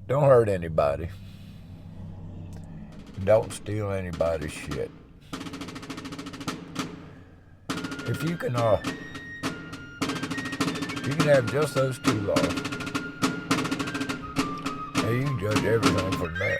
Don't hurt anybody. Don't steal anybody's shit. If you can have just those two laws. Now you can judge everything from that.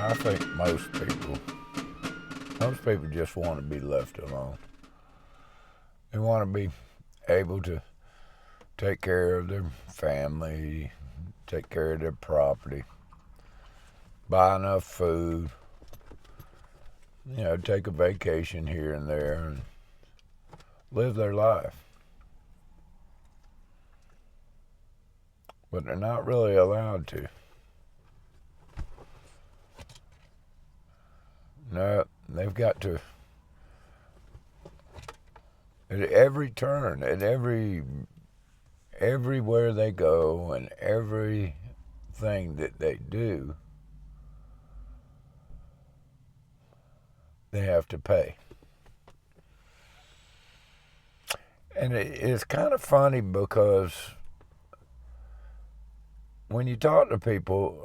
I think most people just want to be left alone. They want to be able to take care of their family, take care of their property, buy enough food, take a vacation here and there and live their life. But they're not really allowed to. No, they've got to, at every turn, at everywhere they go and everything that they do, they have to pay. And it's kind of funny because when you talk to people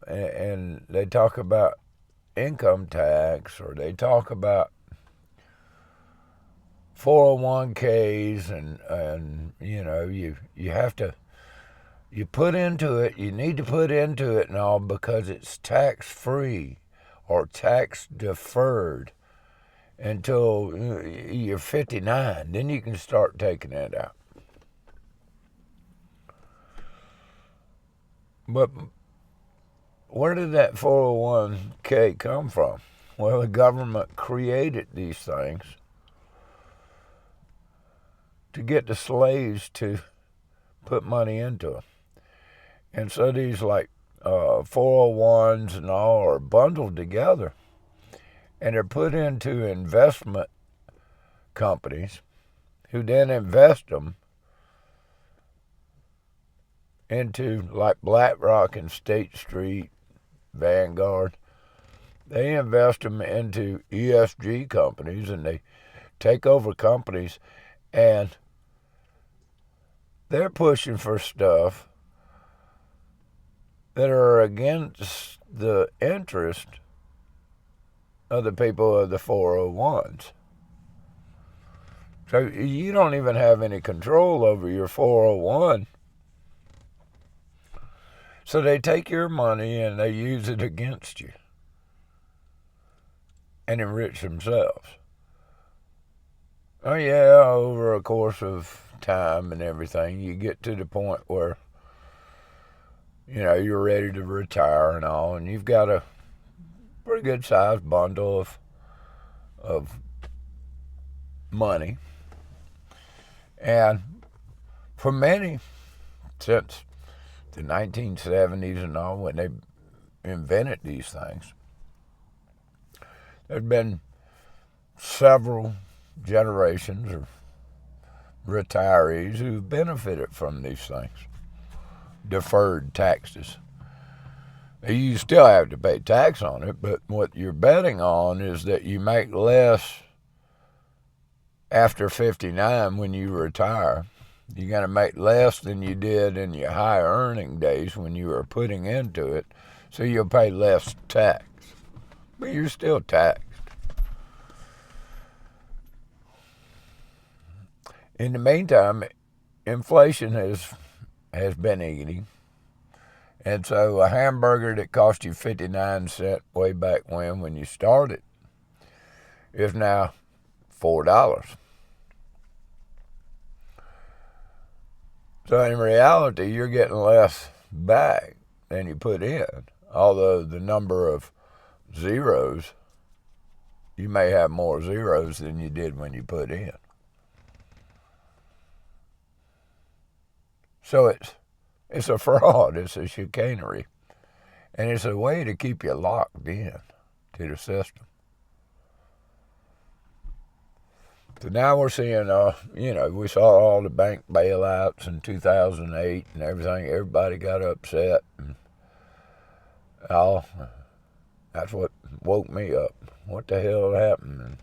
and they talk about income tax, or they talk about 401ks, and you have to, you put into it, you need to put into it and all because it's tax free or tax deferred until you're 59. Then you can start taking it out. But where did that 401k come from? Well, the government created these things to get the slaves to put money into them. And so these 401s and all are bundled together, and they're put into investment companies who then invest them into like BlackRock and State Street, Vanguard. They invest them into ESG companies, and they take over companies, and they're pushing for stuff that are against the interest of the people of the 401s. So you don't even have any control over your 401. So they take your money and they use it against you and enrich themselves. Oh yeah, over a course of time and everything, you get to the point where you're ready to retire and all, and you've got a pretty good sized bundle of money. And for many, since the 1970s and all, when they invented these things, there's been several generations of retirees who've benefited from these things. Deferred taxes. You still have to pay tax on it, but what you're betting on is that you make less after 59 when you retire. You're going to make less than you did in your high earning days when you were putting into it, so you'll pay less tax. But you're still taxed. In the meantime, inflation has been eating. And so a hamburger that cost you 59 cents way back when you started is now $4. So in reality, you're getting less back than you put in. Although the number of zeros, you may have more zeros than you did when you put in. So it's a fraud, it's a chicanery, and it's a way to keep you locked in to the system. So now we're seeing, we saw all the bank bailouts in 2008 and everything. Everybody got upset. And that's what woke me up. What the hell happened? And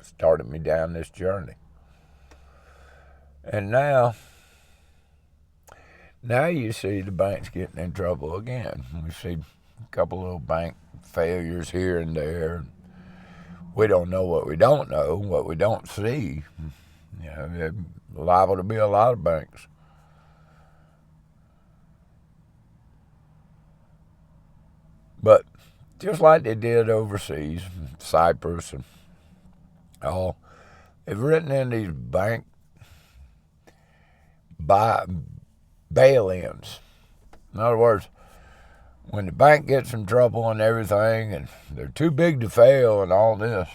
started me down this journey. And now you see the banks getting in trouble again. We see a couple little bank failures here and there. We don't know what we don't know, what we don't see. There's liable to be a lot of banks. But just like they did overseas, Cyprus and all, they've written in these bank bail-ins. In other words, when the bank gets in trouble and everything, and they're too big to fail and all this,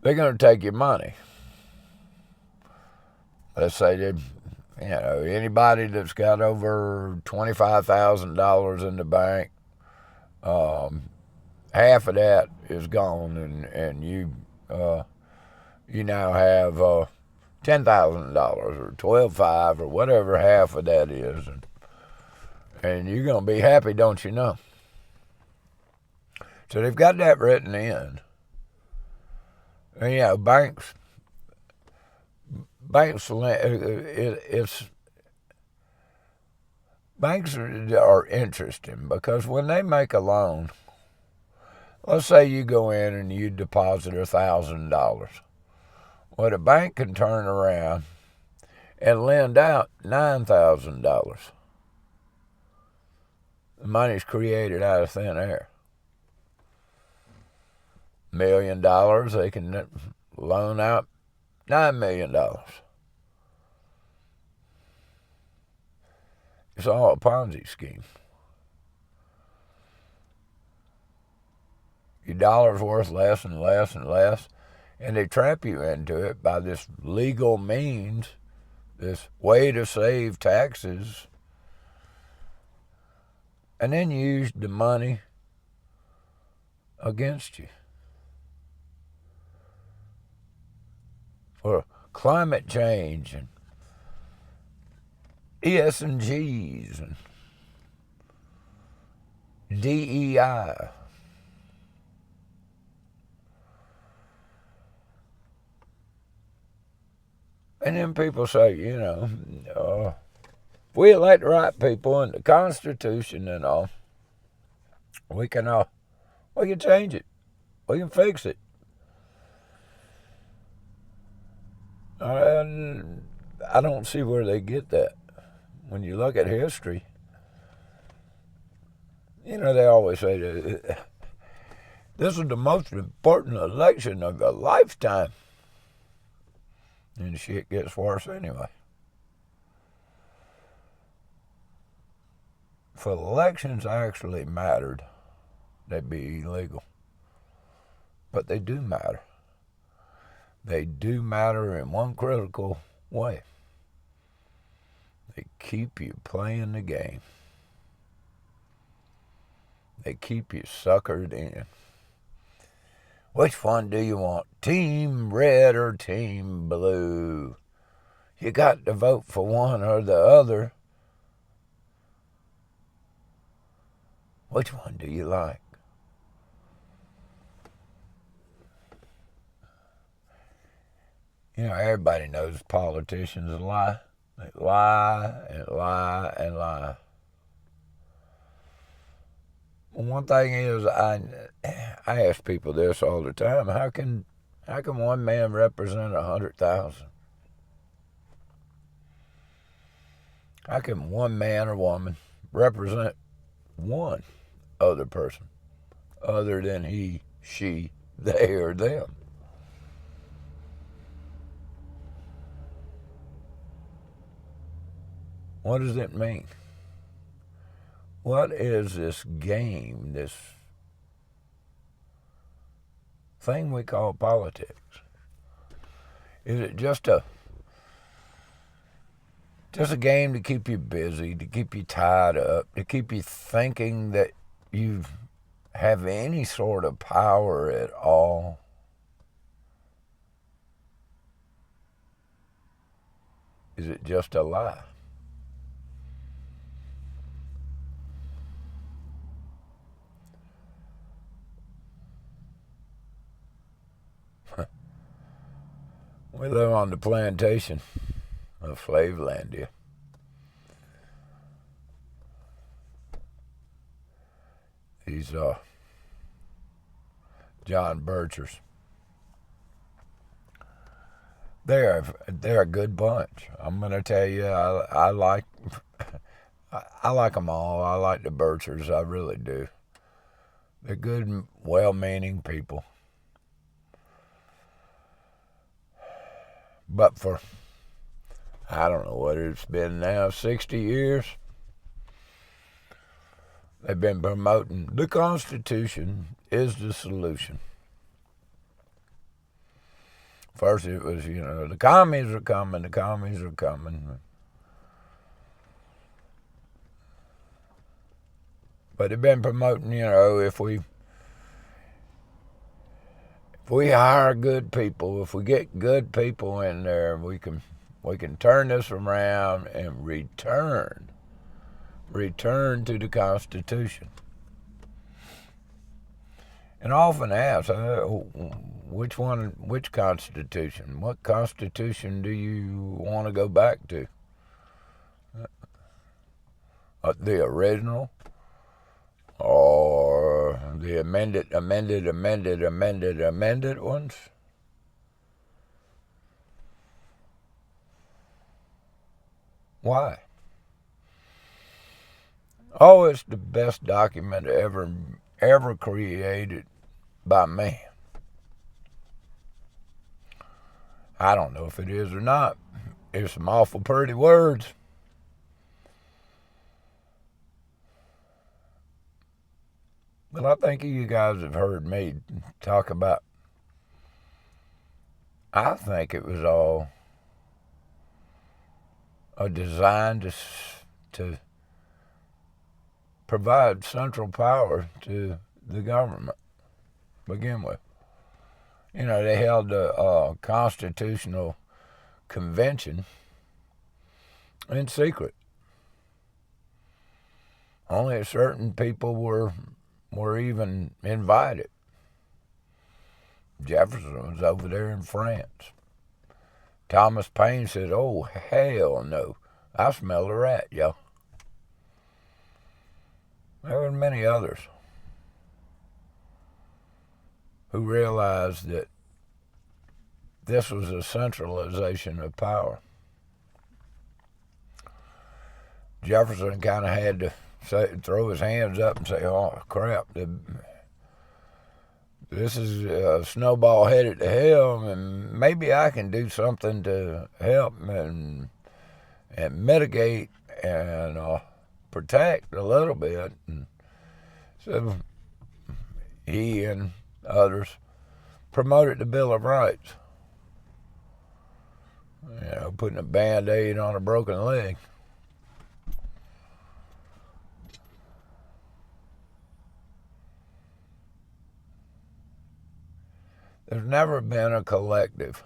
they're going to take your money. Let's say anybody that's got over $25,000 in the bank, half of that is gone, and you now have $10,000 or $12,500 or whatever half of that is, and you're gonna be happy, don't you know? So they've got that written in. And banks are interesting because when they make a loan, let's say you go in and you deposit $1,000. Well, the bank can turn around and lend out $9,000. The money's created out of thin air. $1 million, they can loan out $9 million. It's all a Ponzi scheme. Your dollar's worth less and less and less, and they trap you into it by this legal means, this way to save taxes, and then use the money against you. For climate change and ESGs and DEI. And then people say, if we elect the right people and the Constitution and all, we can change it. We can fix it. And I don't see where they get that. When you look at history, they always say that this is the most important election of your lifetime. And the shit gets worse anyway. If elections actually mattered, they'd be illegal. But they do matter. They do matter in one critical way. They keep you playing the game. They keep you suckered in. Which one do you want? Team red or team blue? You got to vote for one or the other. Which one do you like? Everybody knows politicians lie. They lie and lie and lie. One thing is, I ask people this all the time: how can one man represent 100,000? How can one man or woman represent one other person other than he, she, they, or them? What does it mean? What is this game, this thing we call politics? Is it just a game to keep you busy, to keep you tied up, to keep you thinking that you have any sort of power at all? Is it just a lie? We live on the plantation of Slavelandia. These John Birchers. They're a good bunch. I'm gonna tell you, I like I like them all. I like the Birchers. I really do. They're good, well-meaning people. But for, I don't know what it's been now, 60 years, they've been promoting the Constitution is the solution. First it was, the commies are coming, the commies are coming. But they've been promoting, if we hire good people, if we get good people in there, we can turn this around and return to the Constitution. And I often ask, which Constitution? What Constitution do you want to go back to? The original? Or the amended ones? Why? Oh, it's the best document ever created by man. I don't know if it is or not. It's some awful pretty words. But I think you guys have heard me talk about, I think it was all a design to provide central power to the government to begin with. They held a constitutional convention in secret. Only certain people were even invited. Jefferson was over there in France. Thomas Paine said, "Oh, hell no. I smell a rat, yo." There were many others who realized that this was a centralization of power. Jefferson kind of had to throw his hands up and say, "Oh, crap. This is a snowball headed to hell, and maybe I can do something to help and mitigate and protect a little bit." And so he and others promoted the Bill of Rights. Putting a Band-Aid on a broken leg. There's never been a collective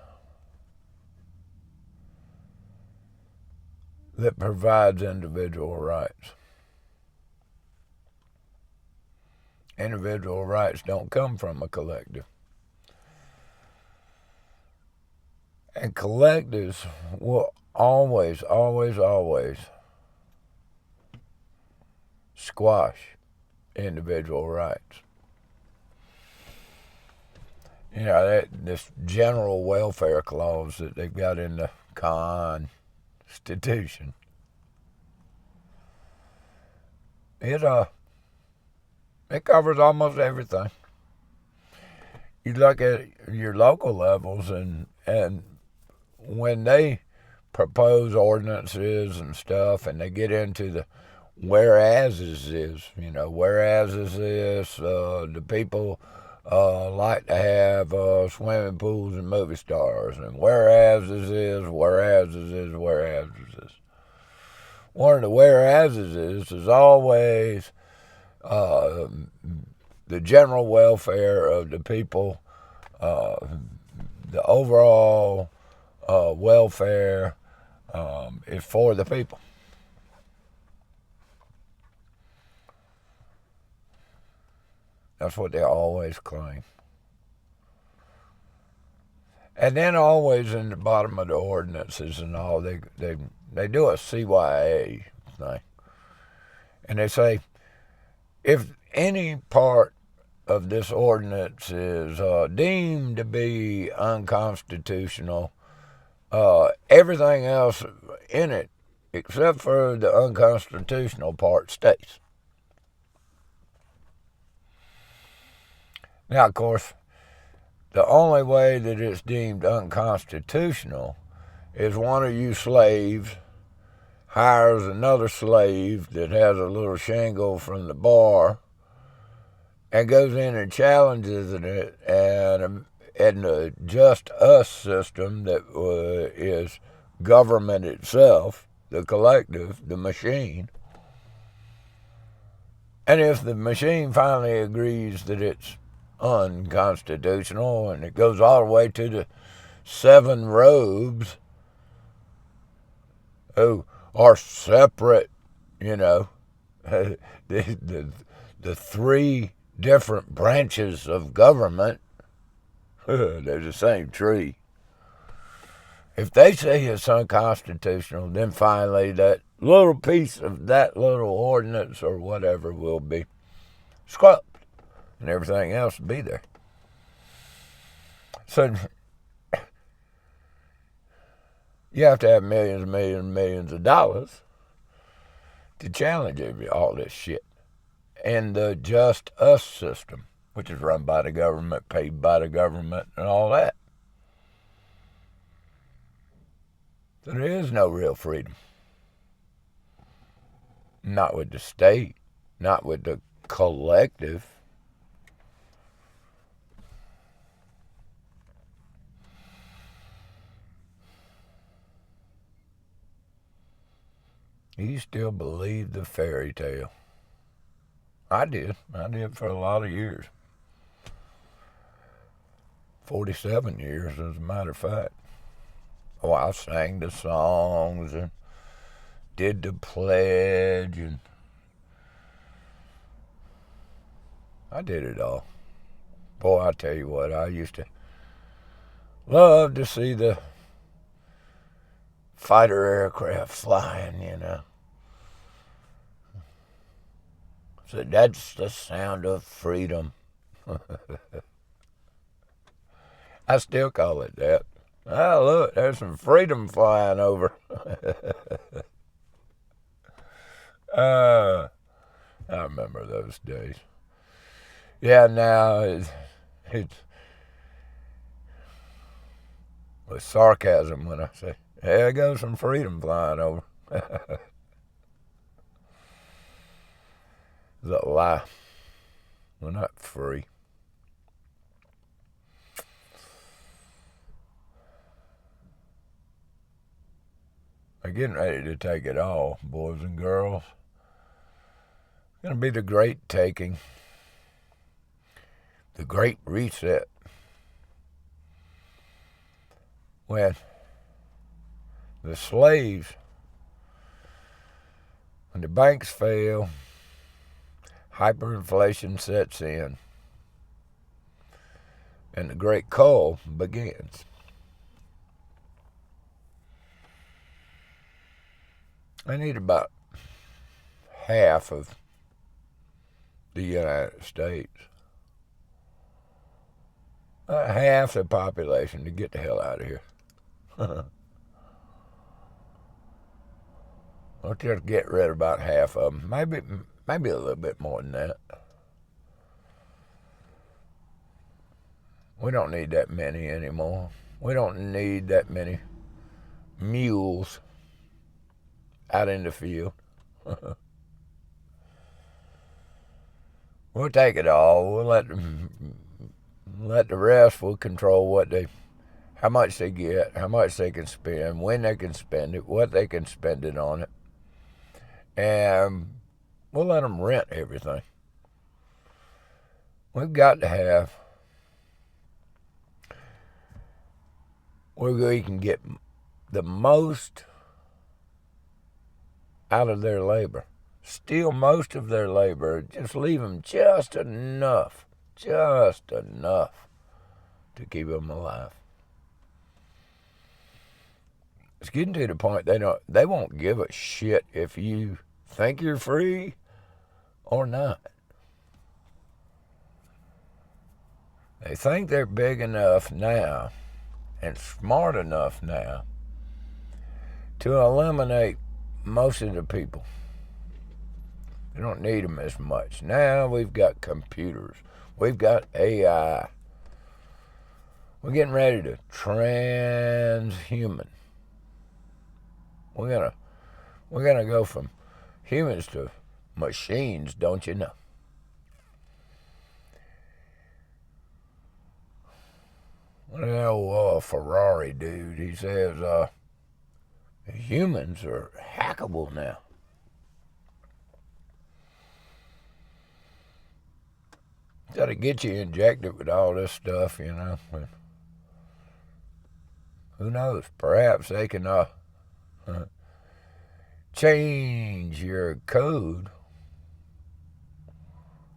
that provides individual rights. Individual rights don't come from a collective. And collectives will always, always, always squash individual rights. This general welfare clause that they've got in the Constitution, it covers almost everything. You look at your local levels, and when they propose ordinances and stuff, and they get into the whereases whereases this, the people like to have swimming pools and movie stars, and whereases is. One of the whereases is always the general welfare of the people, the overall welfare is for the people. That's what they always claim. And then always in the bottom of the ordinances and all, they do a CYA thing. And they say, if any part of this ordinance is deemed to be unconstitutional, everything else in it, except for the unconstitutional part, stays. Now, of course, the only way that it's deemed unconstitutional is one of you slaves hires another slave that has a little shingle from the bar and goes in and challenges it, and the just us system that is government itself, the collective, the machine. And if the machine finally agrees that it's unconstitutional, and it goes all the way to the 7 robes who are separate, the 3 different branches of government, they're the same tree. If they say it's unconstitutional, then finally that little piece of that little ordinance or whatever will be scrubbed, and everything else will be there. So you have to have millions and millions and millions of dollars to challenge all this shit. And the just us system, which is run by the government, paid by the government, and all that. So there is no real freedom. Not with the state, not with the collective. You still believe the fairy tale. I did for a lot of years. 47 years, as a matter of fact. Oh, I sang the songs and did the pledge, and I did it all. Boy, I tell you what, I used to love to see the fighter aircraft flying, So that's the sound of freedom. I still call it that. Oh, look, there's some freedom flying over. I remember those days. Yeah, now it's with sarcasm when I say, there goes some freedom flying over. It's a lie. We're not free. They're getting ready to take it all, boys and girls. It's going to be the great taking. The great reset. When the slaves, when the banks fail, hyperinflation sets in, and the great cull begins. I need about half of the United States, half the population, to get the hell out of here. We'll just get rid of about half of them. Maybe a little bit more than that. We don't need that many anymore. We don't need that many mules out in the field. We'll take it all. We'll let the rest. We'll control how much they get, how much they can spend, when they can spend it, what they can spend it on it, and we'll let them rent everything. We've got to have where we can get the most out of their labor. Steal most of their labor. Just leave them just enough to keep them alive. It's getting to the point they won't give a shit if you think you're free or not. They think they're big enough now and smart enough now to eliminate most of the people. They don't need them as much. Now we've got computers. We've got AI. We're getting ready to transhuman. We're gonna go from humans to machines, don't you know? What an old Ferrari dude, he says, humans are hackable now. Got to get you injected with all this stuff, you know. Who knows? Perhaps they can change your code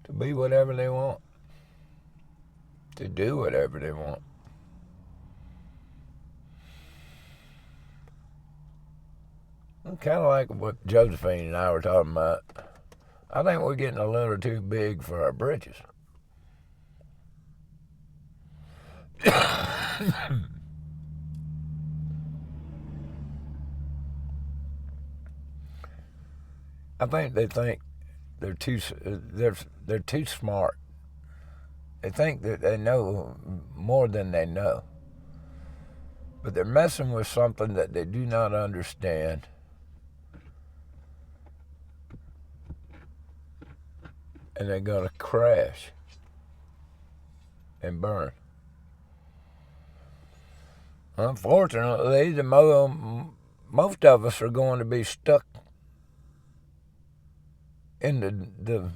to be whatever they want, to do whatever they want. Kind of like what Josephine and I were talking about. I think we're getting a little too big for our britches. I think they think they're too smart. They think that they know more than they know. But they're messing with something that they do not understand. And they're going to crash and burn. Unfortunately, most of us are going to be stuck in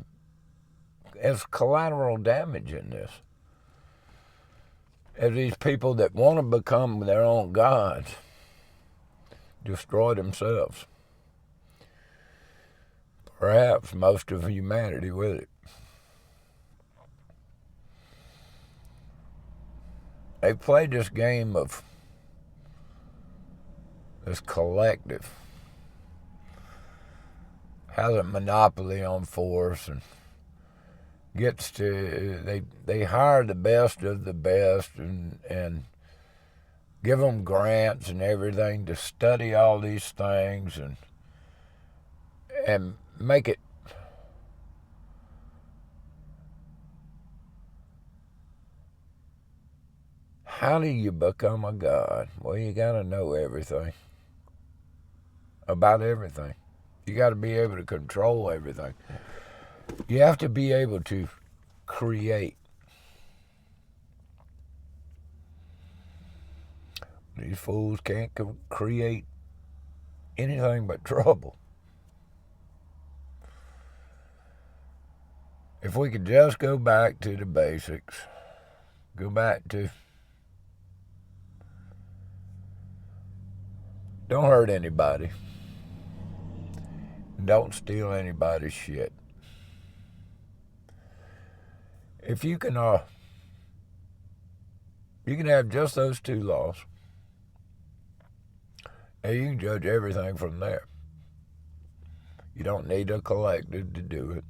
as collateral damage in this. As these people that want to become their own gods destroy themselves. Perhaps most of humanity with it. They played this game of this collective, has a monopoly on force, and gets to they hire the best of the best and give them grants and everything to study all these things and make it how do you become a god? Well, you got to know everything about everything. You got to be able to control everything. You have to be able to create. These fools can't create anything but trouble. If we could just go back to the basics, go back to don't hurt anybody. Don't steal anybody's shit. If you can have just those two laws, and you can judge everything from there. You don't need a collective to do it.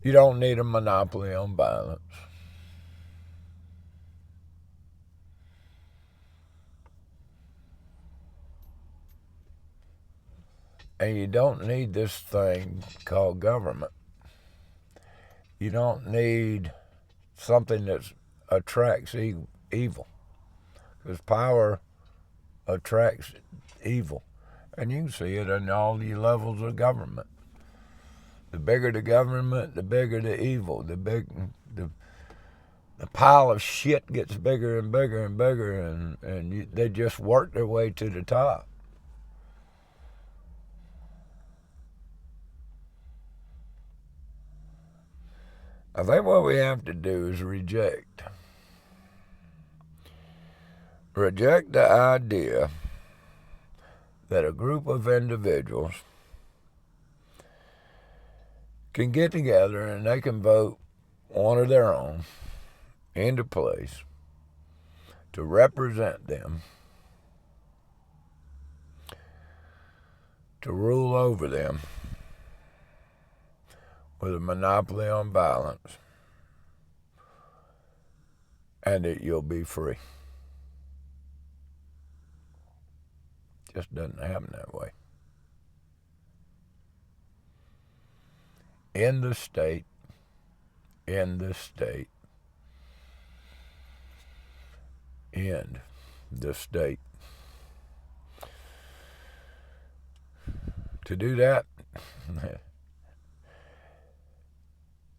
You don't need a monopoly on violence. And you don't need this thing called government. You don't need something that attracts evil. Because power attracts evil. And you can see it in all the levels of government. The bigger the government, the bigger the evil. The pile of shit gets bigger and bigger and bigger, and they just work their way to the top. I think what we have to do is reject the idea that a group of individuals can get together and they can vote one of their own into place to represent them, to rule over them with a monopoly on violence, and that you'll be free. Just doesn't happen that way. In the state, in the state, in the state. To do that,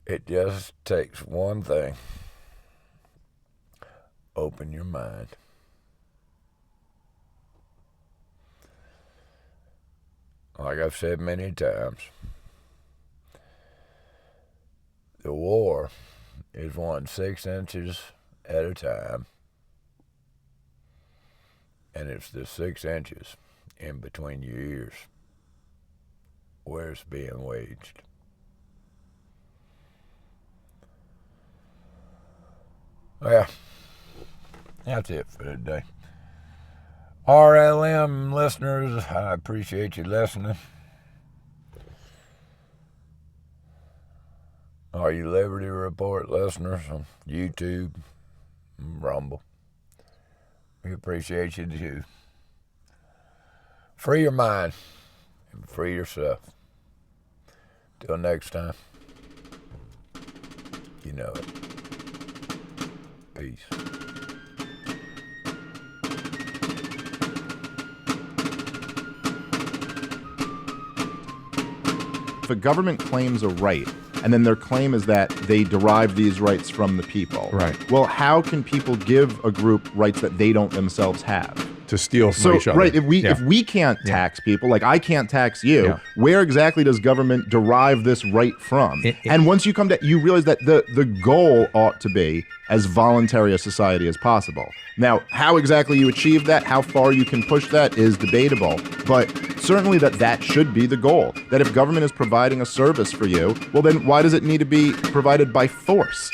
it just takes one thing. Open your mind. Like I've said many times, the war is won 6 inches at a time, and it's the 6 inches in between your ears where it's being waged. Well, that's it for today. RLM listeners, I appreciate you listening. All you Liberty Report listeners on YouTube and Rumble, we appreciate you too. Free your mind and free yourself. Till next time, you know it. Peace. If a government claims a right, and then their claim is that they derive these rights from the people. Right. Well, how can people give a group rights that they don't themselves have? To steal from each other. Right, if we can't tax people, like I can't tax you, where exactly does government derive this right from? And once you come to, you realize that the goal ought to be as voluntary a society as possible. Now, how exactly you achieve that, how far you can push that is debatable, but certainly that should be the goal. That if government is providing a service for you, well then why does it need to be provided by force?